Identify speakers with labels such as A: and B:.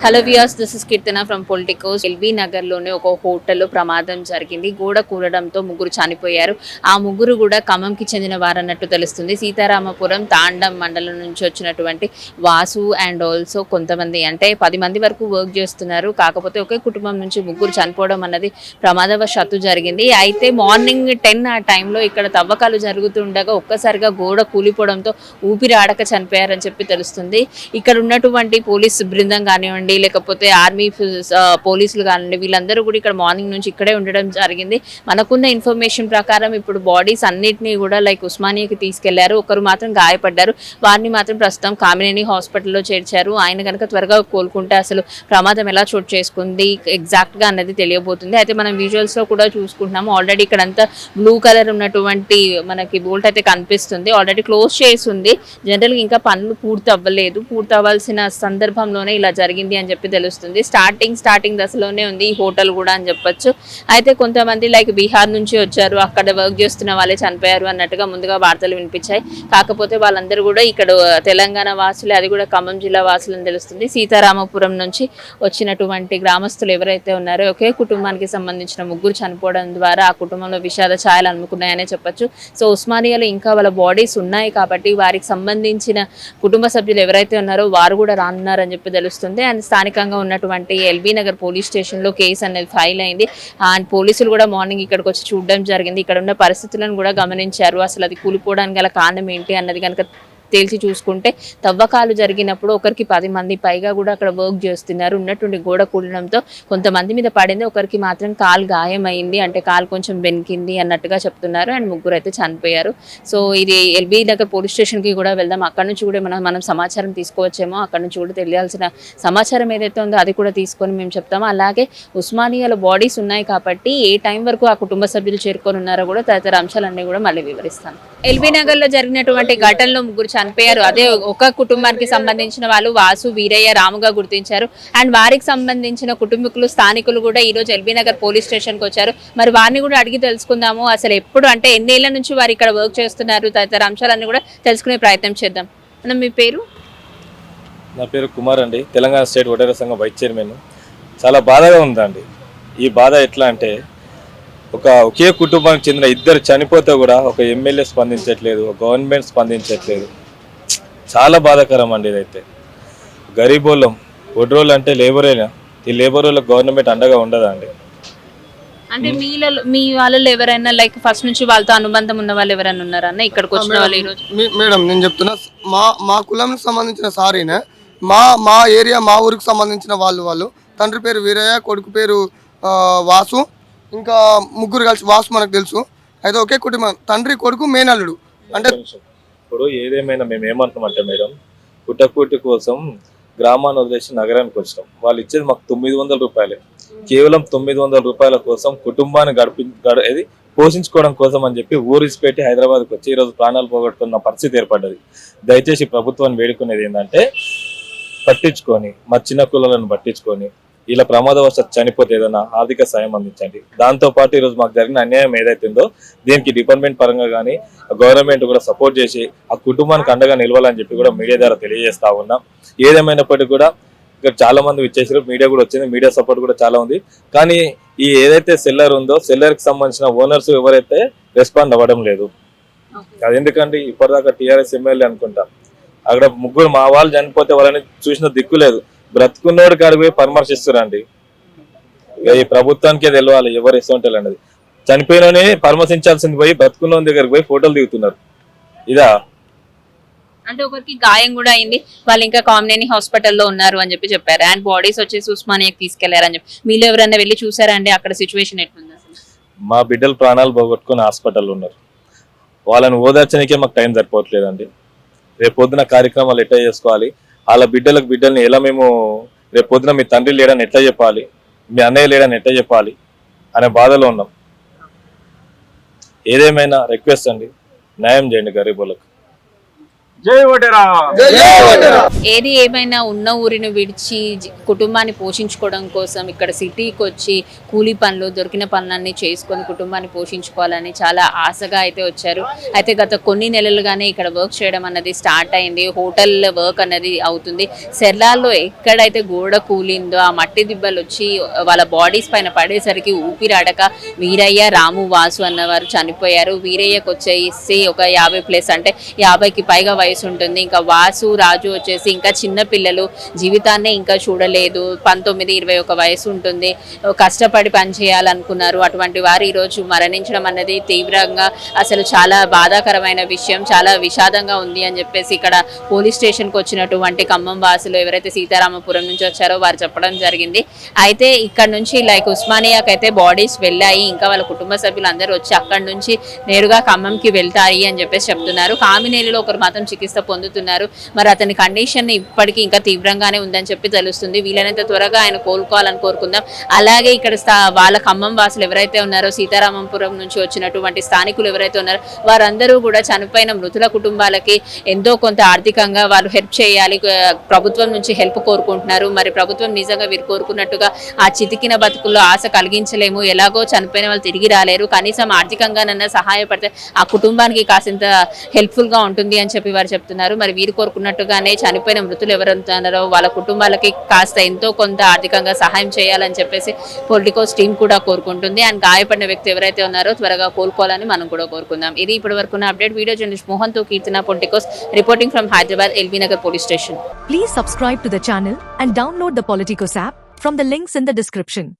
A: Hello viewers, this is Keerthana from Politicos. LB నగర్లోని ఒక హోటల్లో ప్రమాదం జరిగింది. గోడ కూలడంతో ముగ్గురు చనిపోయారు. ఆ ముగ్గురు కూడా ఖమ్మంకి చెందిన వారన్నట్టు తెలుస్తుంది. సీతారామపురం తాండం మండలం నుంచి వచ్చినటువంటి వాసు అండ్ ఆల్సో కొంతమంది అంటే 10 మంది వరకు వర్క్ చేస్తున్నారు. కాకపోతే ఒకే కుటుంబం నుంచి ముగ్గురు చనిపోవడం అన్నది ప్రమాదవశాత్తు జరిగింది. అయితే మార్నింగ్ 10 ఆ టైంలో ఇక్కడ తవ్వకాలు జరుగుతుండగా ఒక్కసారిగా గోడ కూలిపోవడంతో ఊపిరి ఆడక చనిపోయారని చెప్పి తెలుస్తుంది. ఇక్కడ ఉన్నటువంటి పోలీస్ బృందం కానివ్వండి, లేకపోతే ఆర్మీ పోలీసులు కానివ్వండి, వీళ్ళందరూ కూడా ఇక్కడ మార్నింగ్ నుంచి ఇక్కడే ఉండడం జరిగింది. మనకున్న ఇన్ఫర్మేషన్ ప్రకారం ఇప్పుడు బాడీస్ అన్నిటినీ కూడా ఉస్మానియాకి తీసుకెళ్లారు. ఒకరు మాత్రం గాయపడ్డారు. వారిని మాత్రం ప్రస్తుతం కామినేని హాస్పిటల్లో చేర్చారు. ఆయన కనుక త్వరగా కోలుకుంటే అసలు ప్రమాదం ఎలా చోటు చేసుకుంది ఎగ్జాక్ట్ గా అన్నది తెలియబోతుంది. అయితే మనం విజువల్స్ లో కూడా చూసుకుంటున్నాము. ఆల్రెడీ ఇక్కడంతా బ్లూ కలర్ ఉన్నటువంటి మనకి బోల్ట్ అయితే కనిపిస్తుంది. ఆల్రెడీ క్లోజ్ చేసి ఉంది. జనరల్ గా ఇంకా పనులు పూర్తి అవ్వలేదు. పూర్తి అవ్వాల్సిన సందర్భంలోనే ఇలా జరిగింది అని చెప్పి తెలుస్తుంది. స్టార్టింగ్ దశలోనే ఉంది ఈ హోటల్ కూడా అని చెప్పొచ్చు. అయితే కొంతమంది బీహార్ నుంచి వచ్చారు, అక్కడ వర్క్ చేస్తున్న వాళ్ళే చనిపోయారు అన్నట్టుగా ముందుగా వార్తలు వినిపించాయి. కాకపోతే వాళ్ళందరూ కూడా ఇక్కడ తెలంగాణ వాసులే, అది కూడా ఖమ్మం జిల్లా వాసులు అని తెలుస్తుంది. సీతారామపురం నుంచి వచ్చినటువంటి గ్రామస్తులు ఎవరైతే ఉన్నారో ఒకే కుటుంబానికి సంబంధించిన ముగ్గురు చనిపోవడం ద్వారా ఆ కుటుంబంలో విషాద ఛాయలు అనుకున్నాయనే చెప్పొచ్చు. సో ఉస్మానియాలో ఇంకా వాళ్ళ బాడీస్ ఉన్నాయి కాబట్టి వారికి సంబంధించిన కుటుంబ సభ్యులు ఎవరైతే ఉన్నారో వారు కూడా రానున్నారని చెప్పి తెలుస్తుంది. అండ్ స్థానికంగా ఉన్నటువంటి ఎల్బీ నగర్ పోలీస్ స్టేషన్లో కేసు అనేది ఫైల్ అయింది. అండ్ పోలీసులు కూడా మార్నింగ్ ఇక్కడికి వచ్చి చూడడం జరిగింది. ఇక్కడ ఉన్న పరిస్థితులను కూడా గమనించారు. అసలు అది కూలిపోవడానికి గల కారణం ఏంటి అన్నది కనుక తేల్చి చూసుకుంటే తవ్వకాలు జరిగినప్పుడు ఒకరికి 10 మంది పైగా కూడా అక్కడ వర్క్ చేస్తున్నారు. ఉన్నటువంటి గోడ కూలడంతో కొంతమంది మీద పడింది, ఒకరికి మాత్రం కాలు గాయమైంది, అంటే కాలు కొంచెం బెనికింది అన్నట్టుగా చెప్తున్నారు. అండ్ ముగ్గురు అయితే చనిపోయారు. సో ఇది ఎల్బీ నగర్ పోలీస్ స్టేషన్కి కూడా వెళ్దాం. అక్కడ నుంచి కూడా మనం సమాచారం తీసుకోవచ్చేమో. అక్కడ నుంచి కూడా తెలియాల్సిన సమాచారం ఏదైతే ఉందో అది కూడా తీసుకొని మేము చెప్తాము. అలాగే ఉస్మానియాలో బాడీస్ ఉన్నాయి కాబట్టి ఏ టైం వరకు ఆ కుటుంబ సభ్యులు చేరుకొని ఉన్నారో కూడా తదితర అంశాలన్నీ కూడా మళ్ళీ వివరిస్తాను. ఎల్బీ నగర్లో జరిగినటువంటి ఘటనలో ముగ్గురు చనిపోయారు. అదే ఒక కుటుంబానికి సంబంధించిన వాళ్ళు వాసు, వీరయ్య, రాముగా గుర్తించారు. అండ్ వారికి సంబంధించిన కుటుంబీకులు, స్థానికులు కూడా ఈ రోజు ఎల్బీ నగర్ పోలీస్ స్టేషన్ కి వచ్చారు. మరి వారిని కూడా అడిగి తెలుసుకుందాము. అసలు ఎప్పుడు అంటే ఎన్నేళ్ల నుంచి వారు ఇక్కడ వర్క్ చేస్తున్నారు, తదితర అంశాలన్నీ కూడా తెలుసుకునే ప్రయత్నం చేద్దాం. అన్న మీ పేరు?
B: నా పేరు కుమార్ అండి, తెలంగాణ స్టేట్ ఓటర్ల సంఘం వైస్ చైర్మన్. చాలా బాధగా ఉందండి. ఈ బాధ ఎట్లా అంటే ఒకే కుటుంబానికి చెందిన ఇద్దరు చనిపోతే కూడా ఒక ఎమ్మెల్యే స్పందించట్లేదు, గవర్నమెంట్ స్పందించట్లేదు. చాలా బాధాకరం అండి. ఇదైతే గరీబోళ్ళం, ఒడ్రోళ్ళు అంటే లేబరేనా, ఈ లేబర్ వాళ్ళకి గవర్నమెంట్ అండగా ఉండదా అండి?
A: అంటే మీ వాళ్ళలో ఎవరైనా ఫస్ట్ నుంచి వాళ్ళతో అనుబంధం ఉన్న వాళ్ళు ఎవరైనా ఉన్నారా అన్న ఇక్కడికి వచ్చిన వాళ్ళు? ఈ రోజు
C: మేడం నేను చెప్తున్నా, మా కులానికి సంబంధించిన సారీనే, మా ఏరియా, మా ఊరికి సంబంధించిన వాళ్ళు తండ్రి పేరు వీరయ్య, కొడుకు పేరు వాసు, ఇంకా ముగ్గురు కలిసి. వాసు మనకు తెలుసు. అయితే ఒకే కుటుంబం, తండ్రి కొడుకు మేనల్లుడు. అంటే
B: ఇప్పుడు ఏదేమైనా మేము ఏమంటున్నామంటే మేడం, పుట్టకూటి కోసం గ్రామాన్ని వదిలేసి నగరానికి వచ్చినాం. వాళ్ళు ఇచ్చేది మాకు 900 రూపాయలే. కేవలం 900 రూపాయల కోసం కుటుంబాన్ని పోషించుకోవడం కోసం అని చెప్పి ఊరిసిపెట్టి హైదరాబాద్కి వచ్చి ఈరోజు ప్రాణాలు పోగొట్టుకున్న పరిస్థితి ఏర్పడ్డది. దయచేసి ప్రభుత్వాన్ని వేడుకునేది ఏంటంటే పట్టించుకొని, మా చిన్న కులాలను పట్టించుకొని ఇలా ప్రమాదవశాత్తు చనిపోతే ఏదైనా ఆర్థిక సాయం అందించండి. దాంతోపాటు ఈరోజు మాకు జరిగిన అన్యాయం ఏదైతుందో దీనికి డిపార్ట్మెంట్ పరంగా కానీ గవర్నమెంట్ కూడా సపోర్ట్ చేసి ఆ కుటుంబానికి అండగా నిలవాలని చెప్పి కూడా మీడియా ద్వారా తెలియజేస్తా ఉన్నాం. ఏదేమైనప్పటికీ కూడా ఇక్కడ చాలా మంది ఇచ్చేసారు, మీడియా కూడా వచ్చింది, మీడియా సపోర్ట్ కూడా చాలా ఉంది. కానీ ఈ ఏదైతే సెల్లర్ ఉందో సెల్లర్కి సంబంధించిన ఓనర్స్ ఎవరైతే రెస్పాండ్ అవ్వడం లేదు. అది ఎందుకంటే ఇప్పటిదాకా టీఆర్ఎస్ ఎమ్మెల్యే అనుకుంటా, అక్కడ ముగ్గురు మా వాళ్ళు చనిపోతే వాళ్ళని చూసిన దిక్కు లేదు. బ్రతుకున్నోడు కాడికి పోయి పరామర్శిస్తారండి. ఈ ప్రభుత్వానికే తెలియాలి ఎవరు ఇస్తుంటారు అనేది. చనిపోయిననే పరామర్శించాల్సింది పోయి బ్రతుకున్న దగ్గరికి పోయి ఫోటోలు దిగుతున్నారు. ఇదా
A: అంటే ఒకరికి గాయం కూడా అయింది, వాళ్ళు ఇంకా కామినేని హాస్పిటల్లో ఉన్నారు అని చెప్పి చెప్పారు. అండ్ బాడీస్ వచ్చేసి ఉస్మానియాకి తీసుకెళ్లారని చెప్పి మీలో ఎవరైనా వెళ్ళి చూసారా అండి? అక్కడ సిచ్యువేషన్ ఎట్లుంది అసలు?
B: మా బిడ్డలు ప్రాణాలు పోగొట్టుకుని హాస్పిటల్లో ఉన్నారు. వాళ్ళని ఓదార్చనికే మాకు టైం సరిపోవట్లేదండి. రేపు పొద్దున కార్యక్రమాలు ఎట్లా చేసుకోవాలి, వాళ్ళ బిడ్డల్ని ఎలా మేము రేపు పొద్దున మీ తండ్రి లేడని ఎట్లా చెప్పాలి, మీ అన్నయ్య లేడని ఎట్లా చెప్పాలి అనే బాధలో ఉన్నాం. ఏదేమైనా రిక్వెస్ట్ అండి, న్యాయం చేయండి గరీబులకు. జై వడేరా.
A: ఏది ఏమైనా ఉన్న ఊరిని విడిచి కుటుంబాన్ని పోషించుకోవడం కోసం ఇక్కడ సిటీకి వచ్చి కూలీ పనులు దొరికిన పనులన్నీ చేసుకొని కుటుంబాన్ని పోషించుకోవాలని చాలా ఆశగా అయితే వచ్చారు. అయితే గత కొన్ని నెలలుగానే ఇక్కడ వర్క్ చేయడం అన్నది స్టార్ట్ అయింది. హోటల్ వర్క్ అన్నది అవుతుంది. సెర్లాల్లో ఎక్కడైతే గోడ కూలిందో ఆ మట్టి దిబ్బలు వచ్చి వాళ్ళ బాడీస్ పైన పడేసరికి ఊపిరాడక వీరయ్య, రాము, వాసు అన్నవారు చనిపోయారు. వీరయ్యకు వచ్చేసి ఒక 50+ అంటే 50కి పైగా వయసు ఉంటుంది. ఇంకా వాసు, రాజు వచ్చేసి ఇంకా చిన్న పిల్లలు, జీవితాన్నే ఇంకా చూడలేదు. 19-21 వయసు ఉంటుంది. కష్టపడి పనిచేయాలనుకున్నారు. అటువంటి వారు ఈరోజు మరణించడం అన్నది తీవ్రంగా అసలు చాలా బాధాకరమైన విషయం, చాలా విషాదంగా ఉంది అని చెప్పేసి ఇక్కడ పోలీస్ స్టేషన్కి వచ్చినటువంటి ఖమ్మం వాసులు ఎవరైతే సీతారామపురం నుంచి వచ్చారో వారు చెప్పడం జరిగింది. అయితే ఇక్కడ నుంచి లైక్ ఉస్మానియాకి అయితే బాడీస్ వెళ్ళాయి. ఇంకా వాళ్ళ కుటుంబ సభ్యులు అందరూ వచ్చి అక్కడి నుంచి నేరుగా ఖమ్మంకి వెళ్తాయి అని చెప్పేసి చెప్తున్నారు. కామినేనిలో ఒకరు మాత్రం చికిత్స పొందుతున్నారు. మరి అతని కండిషన్ ఇప్పటికీ ఇంకా తీవ్రంగానే ఉందని చెప్పి తెలుస్తుంది. వీలైనంత త్వరగా ఆయన కోలుకోవాలని కోరుకుందాం. అలాగే ఇక్కడ వాళ్ళ ఖమ్మం వాసులు ఎవరైతే ఉన్నారో, సీతారామపురం నుంచి వచ్చినటువంటి స్థానికులు ఎవరైతే ఉన్నారో వారందరూ కూడా చనిపోయిన మృతుల కుటుంబాలకి ఎంతో కొంత ఆర్థికంగా వాళ్ళు హెల్ప్ చేయాలి, ప్రభుత్వం నుంచి హెల్ప్ కోరుకుంటున్నారు. మరి ప్రభుత్వం నిజంగా వీరు కోరుకున్నట్టుగా ఆ చితికిన బతుకుల్లో ఆశ కలిగించలేము, ఎలాగో చనిపోయిన వాళ్ళు తిరిగి రాలేరు, కనీసం ఆర్థికంగానన్నా సహాయపడితే ఆ కుటుంబానికి కాసింత హెల్ప్ఫుల్ గా ఉంటుంది అని చెప్పి వారు చెప్తున్నారు. మరి వీరు కోరుకున్నట్టుగానే చనిపోయిన మృతులు ఎవరున్నారో వాళ్ళ కుటుంబాలకి కాస్త ఎంతో కొంత ఆర్థికంగా సహాయం చేయాలని చెప్పేసి పొలిటికోస్ టీం కూడా కోరుకుంటుంది. అండ్ గాయపడిన వ్యక్తి ఎవరైతే ఉన్నారో త్వరగా కోలుకోవాలని మనం కూడా కోరుకుందాం. ఇది ఇప్పటి వరకు అప్డేట్. వీడియో జర్నలిస్ట్ మోహన్ తో Keerthana, Politicos, reporting from Hyderabad, LB Nagar police station.
D: Please subscribe to the channel and download the Politicos app from the links in the description.